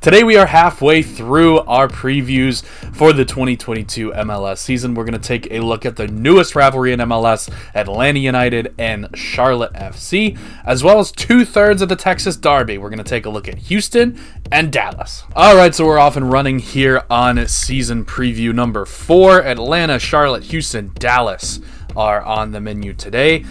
Today we are halfway through our previews for the 2022 MLS season. We're going to take a look at the newest rivalry in MLS, Atlanta United and Charlotte FC, as well as 2/3 of the Texas Derby. We're going to take a look at Houston and Dallas. Alright, so we're off and running here on season preview number 4. Atlanta, Charlotte, Houston, Dallas are on the menu today.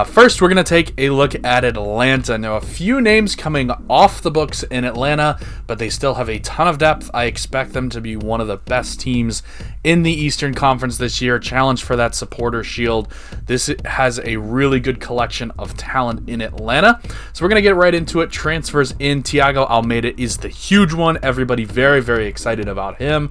First, we're going to take a look at Atlanta. Now, a few names coming off the books in Atlanta, but they still have a ton of depth. I expect them to be one of the best teams in the Eastern Conference this year, challenge for that supporter shield. This has a really good collection of talent in Atlanta. So we're going to get right into it. Transfers in. Thiago Almeida is the huge one. Everybody very, very excited about him.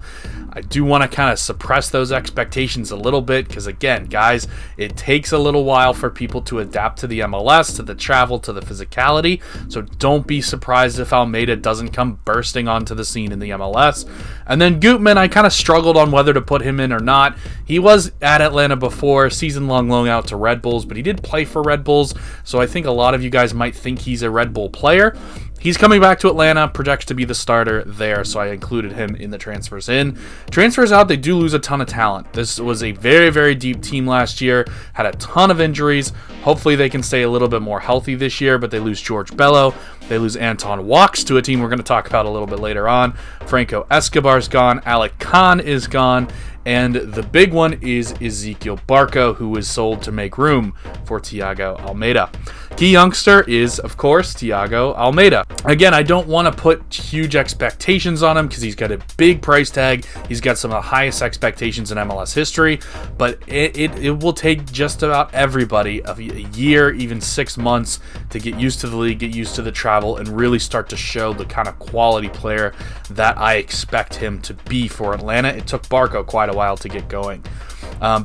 I do want to kind of suppress those expectations a little bit because, again, guys, it takes a little while for people to adapt to the MLS, to the travel, to the physicality. So don't be surprised if Almeida doesn't come bursting onto the scene in the MLS. And then Gutman, I kind of struggled on whether to put him in or not. He was at Atlanta before, season-long loan out to Red Bulls, but he did play for Red Bulls. So I think a lot of you guys might think he's a Red Bull player. He's coming back to Atlanta, projects to be the starter there, so I included him in the transfers in. Transfers out, they do lose a ton of talent. This was a very, very deep team last year, had a ton of injuries. Hopefully they can stay a little bit more healthy this year, but they lose George Bello. They lose Anton Walks to a team we're going to talk about a little bit later on. Franco Escobar's gone. Alec Khan is gone. And the big one is Ezequiel Barco, who was sold to make room for Thiago Almeida. Key youngster is, of course, Thiago Almeida. Again, I don't want to put huge expectations on him because he's got a big price tag. He's got some of the highest expectations in MLS history, but it will take just about everybody a year, even 6 months to get used to the league, get used to the travel, and really start to show the kind of quality player that I expect him to be for Atlanta. It took Barco quite a while to get going.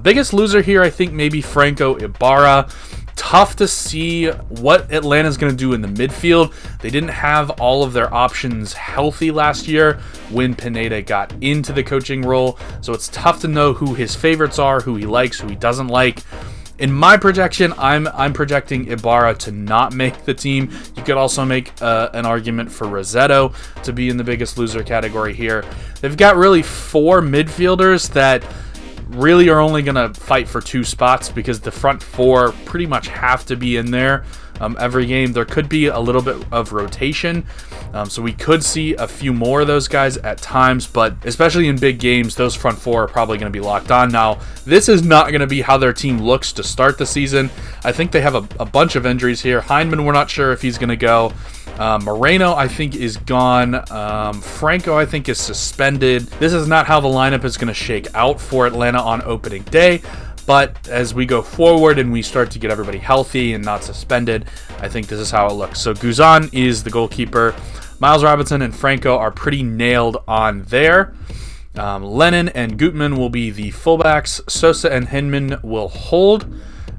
Biggest loser here, I think maybe Franco Ibarra. Tough to see what Atlanta's going to do in the midfield. They didn't have all of their options healthy last year when Pineda got into the coaching role, so it's tough to know who his favorites are, who he likes, who he doesn't like. In my projection, I'm projecting Ibarra to not make the team. You could also make an argument for Rossetto to be in the biggest loser category here. They've got really 4 midfielders that really are only going to fight for 2 spots because the front 4 pretty much have to be in there every game. There could be a little bit of rotation, so we could see a few more of those guys at times, but especially in big games, those front 4 are probably going to be locked on. Now, this is not going to be how their team looks to start the season. I think they have a bunch of injuries here. Hindman, we're not sure if he's going to go. Moreno, I think, is gone. Franco, I think, is suspended. This is not how the lineup is going to shake out for Atlanta on opening day. But as we go forward and we start to get everybody healthy and not suspended, I think this is how it looks. So Guzan is the goalkeeper. Miles Robinson and Franco are pretty nailed on there. Lennon and Gutman will be the fullbacks. Sosa and Hinman will hold.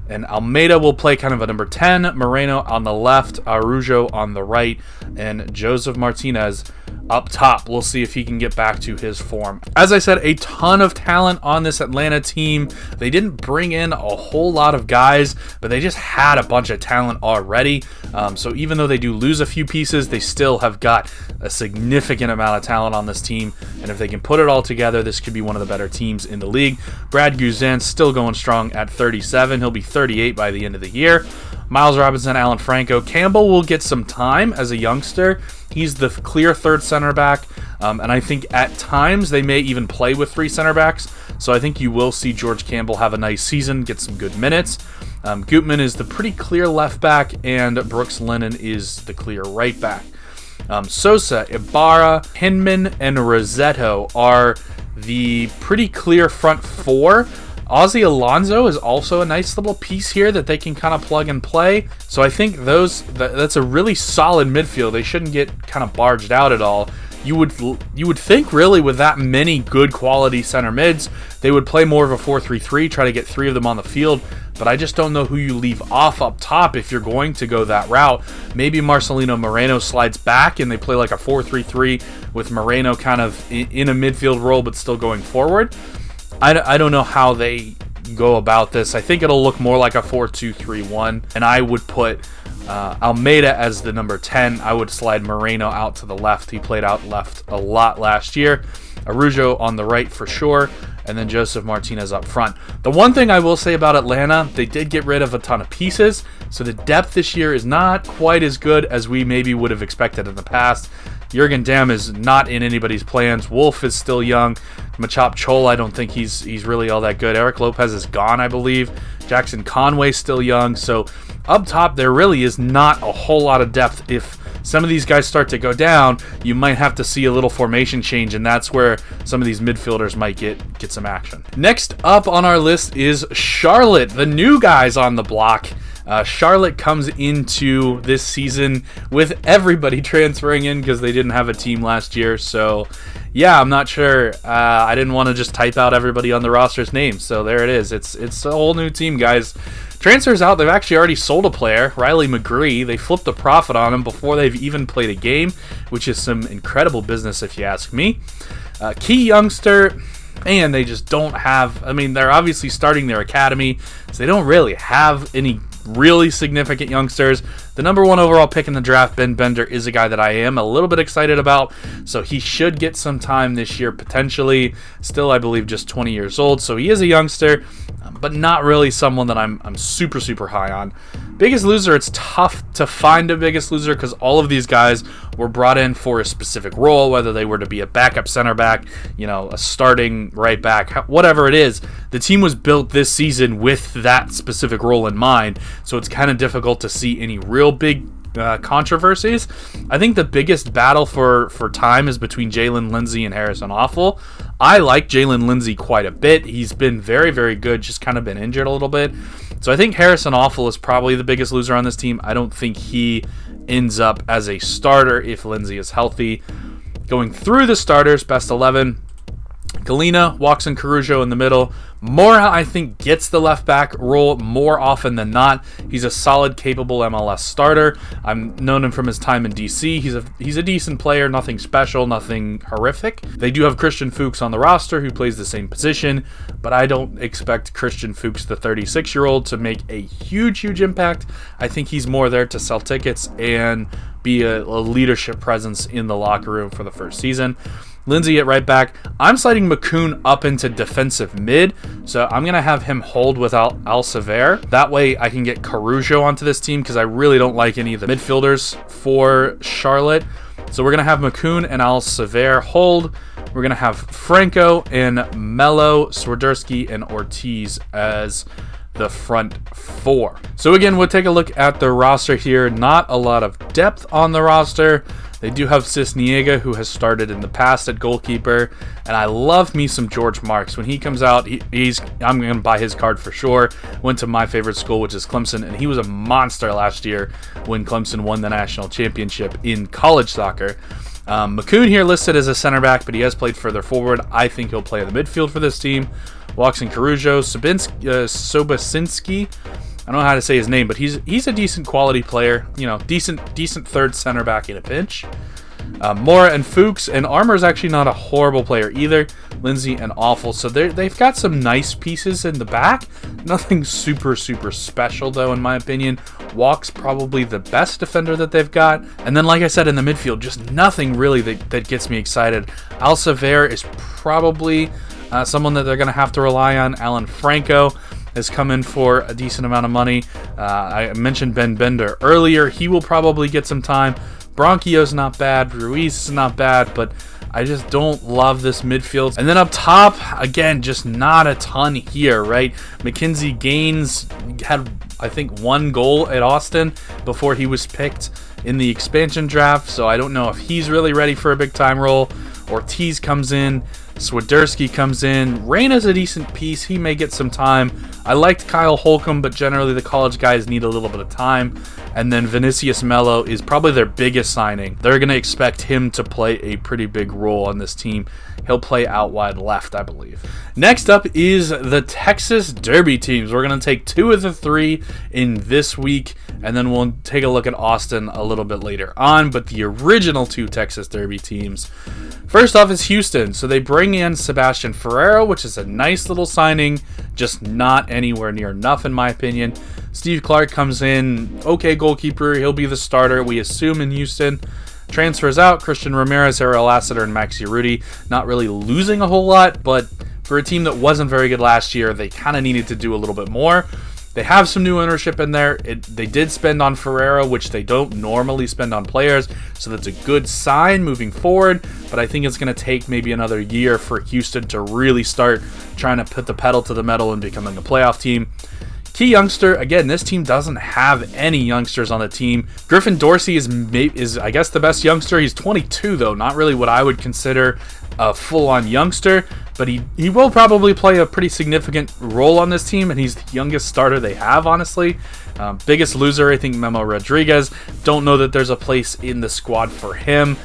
And Almeida will play kind of a number 10. Moreno on the left, Araujo on the right, and Joseph Martinez up top. We'll see if he can get back to his form. As I said, a ton of talent on this Atlanta team. They didn't bring in a whole lot of guys, but they just had a bunch of talent already. So even though they do lose a few pieces, they still have got a significant amount of talent on this team. And if they can put it all together, this could be one of the better teams in the league. Brad Guzan still going strong at 37. He'll be 38 by the end of the year. Miles Robinson, Alan Franco. Campbell will get some time as a youngster. He's the clear third center back, and I think at times they may even play with 3 center backs. So I think you will see George Campbell have a nice season, get some good minutes. Gutman is the pretty clear left back, and Brooks Lennon is the clear right back. Sosa, Ibarra, Hinman, and Rossetto are the pretty clear front 4. Ozzy Alonso is also a nice little piece here that they can kind of plug and play. So I think that's a really solid midfield. They shouldn't get kind of barged out at all. You would think really with that many good quality center mids, they would play more of a 4-3-3, try to get 3 of them on the field. But I just don't know who you leave off up top if you're going to go that route. Maybe Marcelino Moreno slides back and they play like a 4-3-3 with Moreno kind of in a midfield role but still going forward. I don't know how they go about this. I think it'll look more like a 4-2-3-1, and I would put Almeida as the number 10. I would slide Moreno out to the left. He played out left a lot last year. Araujo on the right for sure, and then Joseph Martinez up front. The one thing I will say about Atlanta, they did get rid of a ton of pieces, so the depth this year is not quite as good as we maybe would have expected in the past. Jurgen Damm is not in anybody's plans. Wolf is still young. Machop Chol, I don't think he's really all that good. Eric Lopez is gone, I believe. Jackson Conway's still young. So up top, there really is not a whole lot of depth. If some of these guys start to go down, you might have to see a little formation change, and that's where some of these midfielders might get some action. Next up on our list is Charlotte, the new guys on the block. Charlotte comes into this season with everybody transferring in because they didn't have a team last year. So, yeah, I'm not sure. I didn't want to just type out everybody on the roster's names. So there it is. It's a whole new team, guys. Transfers out. They've actually already sold a player, Riley McGree. They flipped a profit on him before they've even played a game, which is some incredible business if you ask me. Key youngster. And they just don't have, I mean, they're obviously starting their academy, so they don't really have any really significant youngsters. The number 1 overall pick in the draft, Ben Bender, is a guy that I am a little bit excited about, so he should get some time this year potentially. Still, I believe, just 20 years old, so he is a youngster, but not really someone that I'm super, super high on. Biggest loser, it's tough to find a biggest loser because all of these guys were brought in for a specific role, whether they were to be a backup center back, a starting right back, whatever it is. The team was built this season with that specific role in mind, so it's kind of difficult to see any real big controversies. I think the biggest battle for time is between Jalen Lindsey and Harrison Offal. I like Jalen Lindsey quite a bit. He's been very, very good, just kind of been injured a little bit. So I think Harrison Offal is probably the biggest loser on this team. I don't think he ends up as a starter if Lindsey is healthy. Going through the starters, best 11, Galena, Watson, Caruso in the middle. Mora, I think, gets the left back role more often than not. He's a solid, capable MLS starter. I've known him from his time in DC. He's a decent player, nothing special, nothing horrific. They do have Christian Fuchs on the roster who plays the same position, but I don't expect Christian Fuchs, the 36-year-old, to make a huge impact. I think he's more there to sell tickets and be a leadership presence in the locker room for the first season. Lindsey at right back. I'm sliding McCoon up into defensive mid, so I'm going to have him hold without Alcever. That way I can get Caruso onto this team because I really don't like any of the midfielders for Charlotte. So we're going to have McCoon and Alcever hold. We're going to have Franco and Mello, Swiderski, and Ortiz as the front 4. So again, we'll take a look at the roster here. Not a lot of depth on the roster. They do have Cisniega, who has started in the past at goalkeeper, and I love me some George Marks. When he comes out, I'm going to buy his card for sure. Went to my favorite school, which is Clemson, and he was a monster last year when Clemson won the national championship in college soccer. McCoon here listed as a center back, but he has played further forward. I think he'll play in the midfield for this team. Watson, Caruso, Sobosinski. I don't know how to say his name, but he's a decent quality player. Decent third center back in a pinch. Mora and Fuchs, and Armour's actually not a horrible player either. Lindsey and Offal, so they've got some nice pieces in the back. Nothing super special though, in my opinion. Walk's probably the best defender that they've got, and then like I said in the midfield, just nothing really that gets me excited. Alcever is probably someone that they're going to have to rely on. Alan Franco has come in for a decent amount of money. I mentioned Ben Bender earlier. He will probably get some time. Bronchio's not bad. Ruiz is not bad, but I just don't love this midfield. And then up top, again, just not a ton here, right? Mackenzie Gaines had, I think, 1 goal at Austin before he was picked in the expansion draft, so I don't know if he's really ready for a big-time role. Ortiz comes in. Swiderski comes in. Reyna's a decent piece. He may get some time. I liked Kyle Holcomb, but generally the college guys need a little bit of time. And then Vinicius Mello is probably their biggest signing. They're going to expect him to play a pretty big role on this team. He'll play out wide left, I believe. Next up is the Texas Derby teams. We're going to take 2 of the 3 in this week, and then we'll take a look at Austin a little bit later on. But the original 2 Texas Derby teams. First off is Houston. So they bring bring in Sebastian Ferreira, which is a nice little signing, just not anywhere near enough in my opinion. Steve Clark comes in, okay goalkeeper, he'll be the starter, we assume, in Houston. Transfers out, Christian Ramirez, Ariel Lassiter, and Maxi Rudy. Not really losing a whole lot, but for a team that wasn't very good last year, they kind of needed to do a little bit more. They have some new ownership in there. They did spend on Ferreira, which they don't normally spend on players, so that's a good sign moving forward, but I think it's going to take maybe another year for Houston to really start trying to put the pedal to the metal and becoming a playoff team. Key youngster, again, this team doesn't have any youngsters on the team. Griffin Dorsey is I guess, the best youngster. He's 22, though, not really what I would consider a full-on youngster, but he will probably play a pretty significant role on this team, and he's the youngest starter they have, honestly. Biggest loser, I think, Memo Rodriguez. Don't know that there's a place in the squad for him.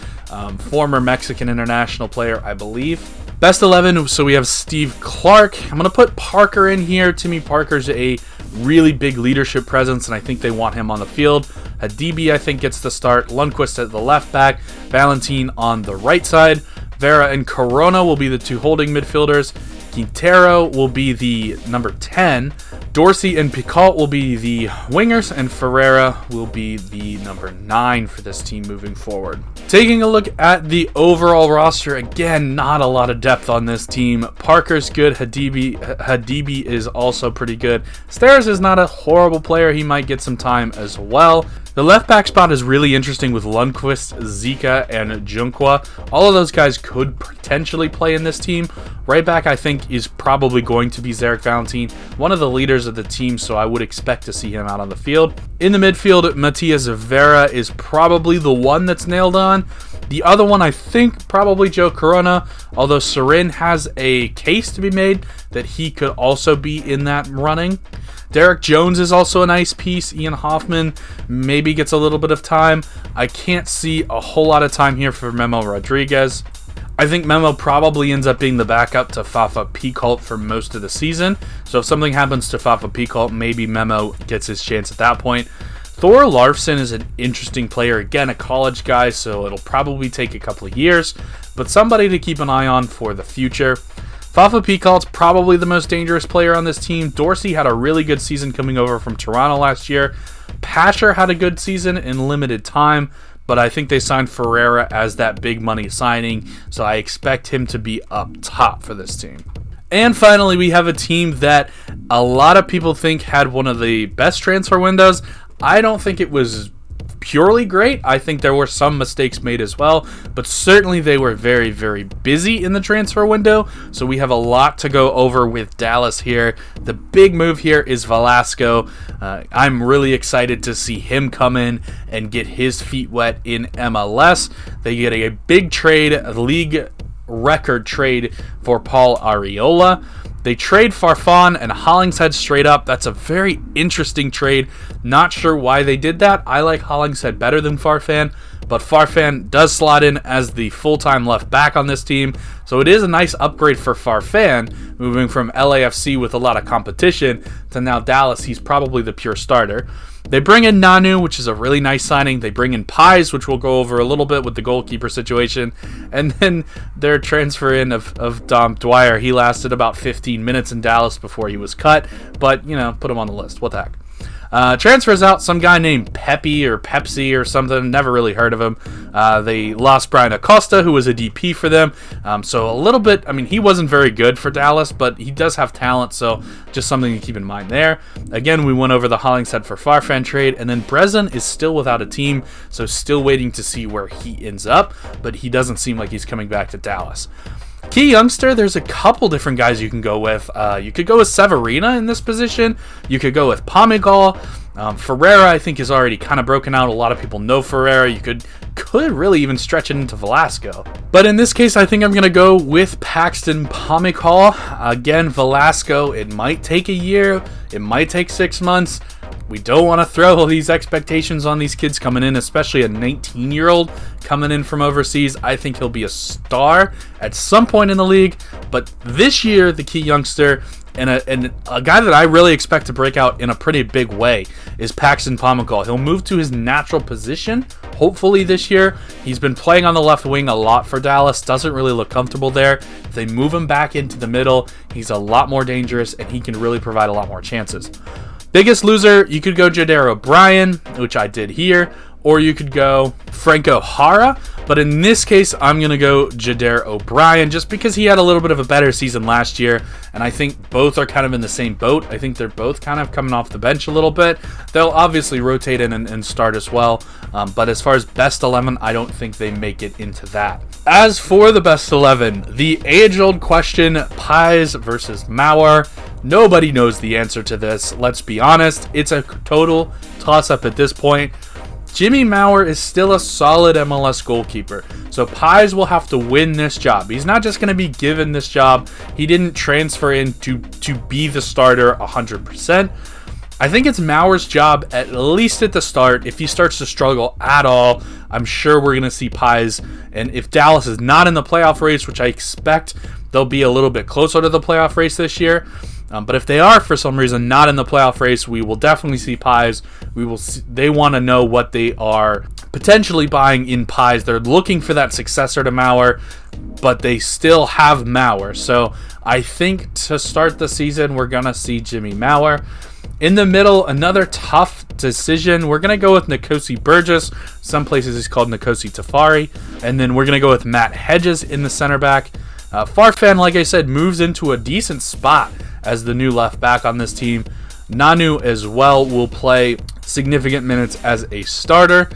Former Mexican international player, I believe. Best 11, so we have Steve Clark. I'm going to put Parker in here. To me, Parker's a really big leadership presence, and I think they want him on the field. Hadibi, I think, gets the start. Lundqvist at the left back. Valentin on the right side. Vera and Corona will be the two holding midfielders. Quintero will be the number 10. Dorsey and Picault will be the wingers, and Ferreira will be the number 9 for this team moving forward. Taking a look at the overall roster, again, not a lot of depth on this team. Parker's good. Hadibi is also pretty good. Steres is not a horrible player. He might get some time as well. The left back spot is really interesting with Lundqvist, Zika, and Junqua. All of those guys could potentially play in this team. Right back, I think, is probably going to be Zarek Valentin, one of the leaders of the team, so I would expect to see him out on the field. In the midfield, Matias Vera is probably the one that's nailed on. The other one, I think, probably Joe Corona, although Serin has a case to be made that he could also be in that running. Derek Jones is also a nice piece. Ian Hoffman maybe gets a little bit of time. I can't see a whole lot of time here for Memo Rodriguez. I think Memo probably ends up being the backup to Fafa Picault for most of the season. So if something happens to Fafa Picault, maybe Memo gets his chance at that point. Thor Larfson is an interesting player. Again, a college guy, so it'll probably take a couple of years, but somebody to keep an eye on for the future. Fafa Picault's probably the most dangerous player on this team. Dorsey had a really good season coming over from Toronto last year. Pasher had a good season in limited time, but I think they signed Ferreira as that big money signing, so I expect him to be up top for this team. And finally, we have a team that a lot of people think had one of the best transfer windows. I don't think it was purely great. I think there were some mistakes made as well, but certainly they were very, very busy in the transfer window, so we have a lot to go over with Dallas here. The big move here is Velasco. I'm really excited to see him come in and get his feet wet in MLS. They get a big trade, a league record trade for Paul Arriola. They trade Farfan and Hollingshead straight up. That's a very interesting trade. Not sure why they did that. I like Hollingshead better than Farfan, but Farfan does slot in as the full-time left back on this team. So it is a nice upgrade for Farfan, moving from LAFC with a lot of competition to now Dallas. He's probably the pure starter. They bring in Nanu, which is a really nice signing. They bring in Pies, which we'll go over a little bit with the goalkeeper situation. And then their transfer in of Dom Dwyer. He lasted about 15 minutes in Dallas before he was cut. But, you know, put him on the list. What the heck? Transfers out some guy named Pepe or Pepsi or something. Never really heard of him. They lost Brian Acosta, who was a DP for them. So a little bit, I mean, he wasn't very good for Dallas, but he does have talent, so just something to keep in mind there. Again, we went over the Hollingshead for Farfan trade, and then Brezan is still without a team, so still waiting to see where he ends up, but he doesn't seem like he's coming back to Dallas. Key youngster, there's a couple different guys you can go with. You could go with Severina in this position. You could go with Pamigal. Ferreira, I think, is already kind of broken out. A lot of people know Ferreira. You could really even stretch it into Velasco. But in this case, I think I'm going to go with Paxton Pamigal. Again, Velasco, it might take a year. It might take 6 months. We don't want to throw all these expectations on these kids coming in, especially a 19-year-old coming in from overseas. I think he'll be a star at some point in the league, but this year, the key youngster And a guy that I really expect to break out in a pretty big way is Paxton Pomykal. He'll move to his natural position, hopefully this year. He's been playing on the left wing a lot for Dallas. Doesn't really look comfortable there. If they move him back into the middle, he's a lot more dangerous, and he can really provide a lot more chances. Biggest loser, you could go Jader O'Brien, which I did here, or you could go Franco Jara, but in this case, I'm going to go Jader O'Brien just because he had a little bit of a better season last year, and I think both are kind of in the same boat. I think they're both kind of coming off the bench a little bit. They'll obviously rotate in and start as well, but as far as best 11, I don't think they make it into that. As for the best 11, the age-old question, Pies versus Mauer. Nobody knows the answer to this. Let's be honest. It's a total toss-up at this point. Jimmy Mauer is still a solid MLS goalkeeper, so Pies will have to win this job. He's not just going to be given this job. He didn't transfer in to be the starter 100%. I think it's Mauer's job, at least at the start. If he starts to struggle at all, I'm sure we're going to see Pies. And if Dallas is not in the playoff race, which I expect they'll be a little bit closer to the playoff race this year, but if they are, for some reason, not in the playoff race, we will definitely see Pies. They want to know what they are potentially buying in Pies. They're looking for that successor to Mauer, but they still have Mauer. So I think to start the season, we're going to see Jimmy Mauer. In the middle, another tough decision. We're going to go with Nkosi Burgess. Some places he's called Nkosi Tafari. And then we're going to go with Matt Hedges in the center back. Farfan, like I said, moves into a decent spot as the new left back on this team. Nanu as well will play significant minutes as a starter.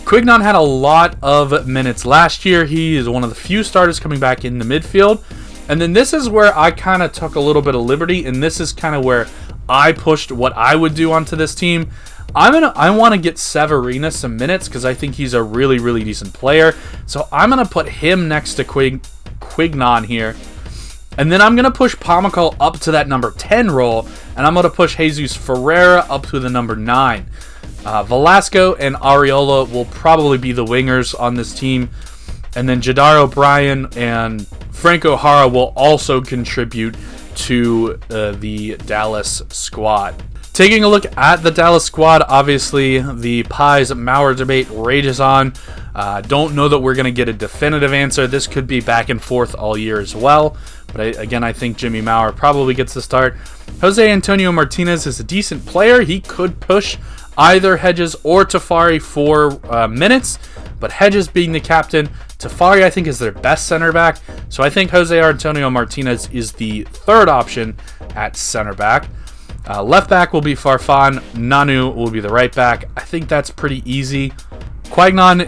Quignon had a lot of minutes last year. He is one of the few starters coming back in the midfield. And then this is where I kind of took a little bit of liberty, and this is kind of where I pushed what I would do onto this team. I want to get Severina some minutes because I think he's a really, really decent player. So I'm going to put him next to Quignon here. And then I'm going to push Pomykal up to that number 10 role, and I'm going to push Jesus Ferreira up to the number 9. Velasco and Areola will probably be the wingers on this team. And then Jader O'Brien and Franco Jara will also contribute to the Dallas squad. Taking a look at the Dallas squad, obviously the Pies-Mauer debate rages on. Don't know that we're going to get a definitive answer. This could be back and forth all year as well. But again, I think Jimmy Mauer probably gets the start. Jose Antonio Martinez is a decent player. He could push either Hedges or Tafari for minutes. But Hedges being the captain, Tafari I think is their best center back. So I think Jose Antonio Martinez is the third option at center back. Left back will be Farfan. Nanu will be the right back. I think that's pretty easy. Quignon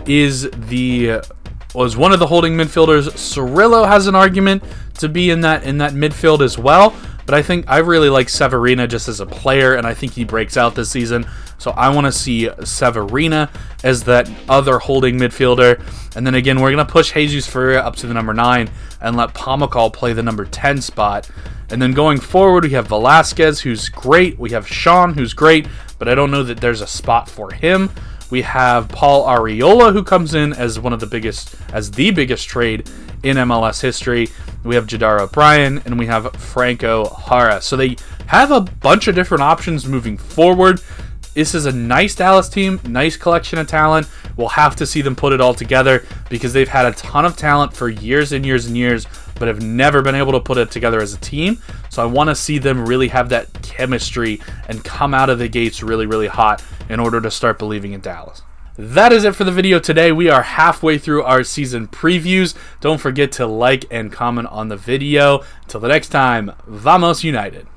was one of the holding midfielders. Cirillo has an argument to be in that midfield as well. But I think I really like Severina just as a player, and I think he breaks out this season. So I want to see Severina as that other holding midfielder. And then again, we're going to push Jesus Ferreira up to the number 9 and let Pomykal play the number 10 spot. And then going forward, we have Velasquez, who's great. We have Sean, who's great, but I don't know that there's a spot for him. We have Paul Areola, who comes in as the biggest trade in MLS history. We have Jader O'Brien, and we have Franco Jara. So they have a bunch of different options moving forward. This is a nice Dallas team, nice collection of talent. We'll have to see them put it all together because they've had a ton of talent for years and years and years, but have never been able to put it together as a team. So I want to see them really have that chemistry and come out of the gates really, really hot in order to start believing in Dallas. That is it for the video today. We are halfway through our season previews. Don't forget to like and comment on the video. Until the next time, Vamos United.